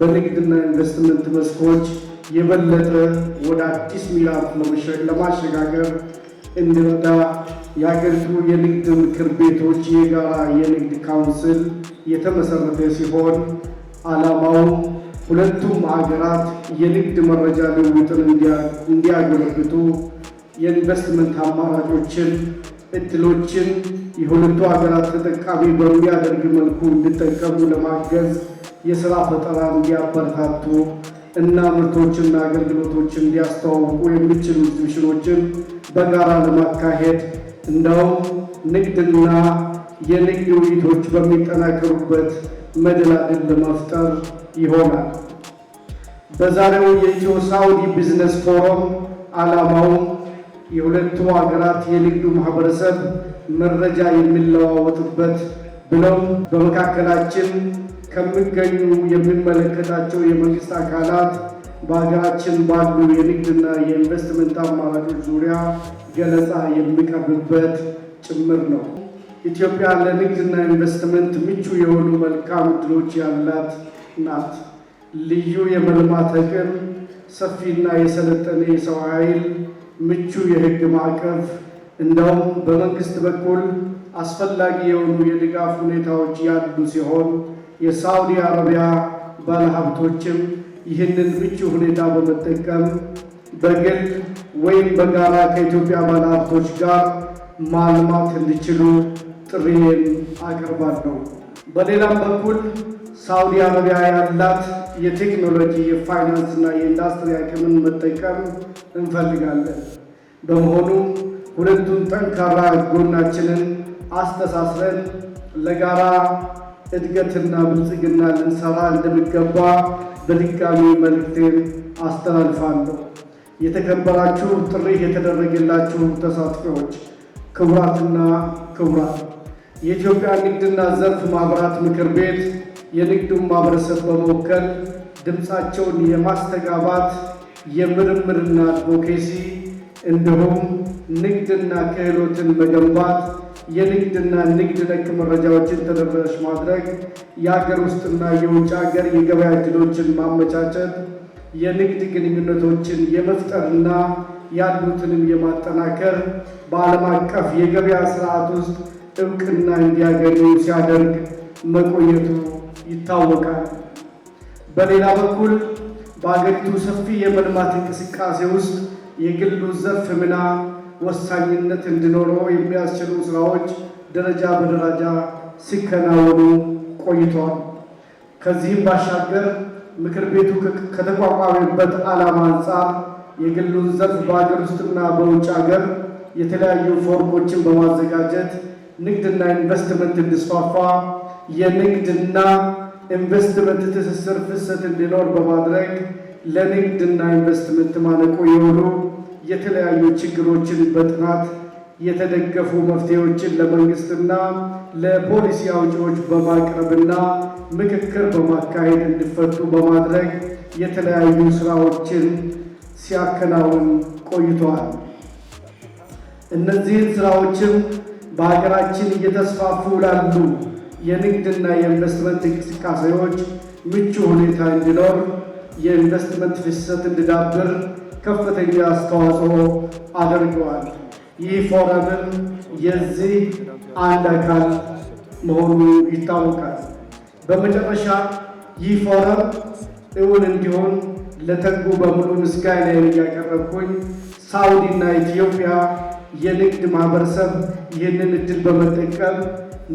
በንግድና ኢንቨስትመንት መስኮች የበለጠ ወደ አዲስ ምዕራፍ ለማሸጋገር እንዲረዳ የሀገሪቱ የንግድ ምክር ቤቶች የጋራ የንግድ ካውንስል የተመሰረተ ሲሆን ዓላማው ሁለቱም ሀገራት የንግድ መረጃ ልውውጥን እንዲያጎለብቱ፣ የኢንቨስትመንት አማራጮችን፣ እድሎችን የሁለቱ ሀገራት ተጠቃሚ በሚያደርግ መልኩ እንዲጠቀሙ ለማገዝ፣ የሥራ ፈጠራ እንዲያበረታቱ እና ምርቶችና አገልግሎቶችን እንዲያስተዋውቁ የሚችሉ ኤግዚቢሽኖችን በጋራ ለማካሄድ እንደውም ንግድና የንግድ ውይይቶች በሚጠናከሩበት መደላድል ለመፍጠር ይሆናል። በዛሬው የኢትዮ ሳውዲ ቢዝነስ ፎረም ዓላማው የሁለቱ ሀገራት የንግዱ ማህበረሰብ መረጃ የሚለዋወጥበት ብለውም በመካከላችን ከሚገኙ የሚመለከታቸው የመንግስት አካላት በሀገራችን ባሉ የንግድና የኢንቨስትመንት አማራጮች ዙሪያ ገለጻ የሚቀርብበት ጭምር ነው። ኢትዮጵያ ለንግድና ኢንቨስትመንት ምቹ የሆኑ መልካም ዕድሎች ያላት ናት። ልዩ የመልማት አቅም፣ ሰፊና የሰለጠነ የሰው ኃይል፣ ምቹ የሕግ ማዕቀፍ እንደውም በመንግስት በኩል አስፈላጊ የሆኑ የድጋፍ ሁኔታዎች ያሉ ሲሆን የሳውዲ አረቢያ ባለሀብቶችም ይህንን ምቹ ሁኔታ በመጠቀም በግል ወይም በጋራ ከኢትዮጵያ ባለሀብቶች ጋር ማልማት እንዲችሉ ጥሪዬን አቀርባለሁ። በሌላም በኩል ሳውዲ አረቢያ ያላት የቴክኖሎጂ የፋይናንስና የኢንዱስትሪ አቅምን መጠቀም እንፈልጋለን። በመሆኑም ሁለቱን ጠንካራ ጎናችንን አስተሳስረን ለጋራ እድገትና ብልጽግና ልንሰራ እንደሚገባ በድጋሚ መልእክቴን አስተላልፋለሁ። የተከበራችሁ ጥሪ የተደረገላችሁ ተሳታፊዎች፣ ክቡራትና ክቡራን፣ የኢትዮጵያ ንግድና ዘርፍ ማህበራት ምክር ቤት የንግዱን ማህበረሰብ በመወከል ድምፃቸውን የማስተጋባት የምርምርና አድቮኬሲ እንዲሁም ንግድና ክህሎትን መገንባት፣ የንግድና ንግድ ነክ መረጃዎችን ተደራሽ ማድረግ፣ የሀገር ውስጥና የውጭ ሀገር የገበያ ዕድሎችን ማመቻቸት፣ የንግድ ግንኙነቶችን የመፍጠርና ያሉትንም የማጠናከር በዓለም አቀፍ የገበያ ስርዓት ውስጥ እውቅና እንዲያገኙ ሲያደርግ መቆየቱ ይታወቃል። በሌላ በኩል በአገሪቱ ሰፊ የመልማት እንቅስቃሴ ውስጥ የግሉ ዘርፍ ሚና ወሳኝነት እንዲኖረው የሚያስችሉ ስራዎች ደረጃ በደረጃ ሲከናወኑ ቆይተዋል። ከዚህም ባሻገር ምክር ቤቱ ከተቋቋመበት ዓላማ አንጻር የግሉን ዘርፍ በሀገር ውስጥና በውጭ ሀገር የተለያዩ ፎርሞችን በማዘጋጀት ንግድና ኢንቨስትመንት እንዲስፋፋ፣ የንግድና ኢንቨስትመንት ትስስር ፍሰት እንዲኖር በማድረግ ለንግድና ኢንቨስትመንት ማነቆ የሆኑ የተለያዩ ችግሮችን በጥናት የተደገፉ መፍትሄዎችን ለመንግስትና ለፖሊሲ አውጪዎች በማቅረብና ምክክር በማካሄድ እንዲፈቱ በማድረግ የተለያዩ ስራዎችን ሲያከናውን ቆይተዋል። እነዚህን ስራዎችም በሀገራችን እየተስፋፉ ላሉ የንግድና የኢንቨስትመንት እንቅስቃሴዎች ምቹ ሁኔታ እንዲኖር፣ የኢንቨስትመንት ፍሰት እንዲዳብር ከፍተኛ አስተዋጽኦ አድርገዋል። ይህ ፎረምም የዚህ አንድ አካል መሆኑ ይታወቃል። በመጨረሻ ይህ ፎረም እውን እንዲሆን ለተጉ በሙሉ ምስጋናዬን እያቀረብኩኝ ሳውዲና ኢትዮጵያ የንግድ ማህበረሰብ ይህንን እድል በመጠቀም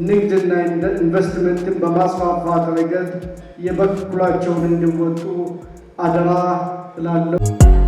ንግድና ኢንቨስትመንትን በማስፋፋት ረገድ የበኩላቸውን እንዲወጡ አደራ እላለሁ።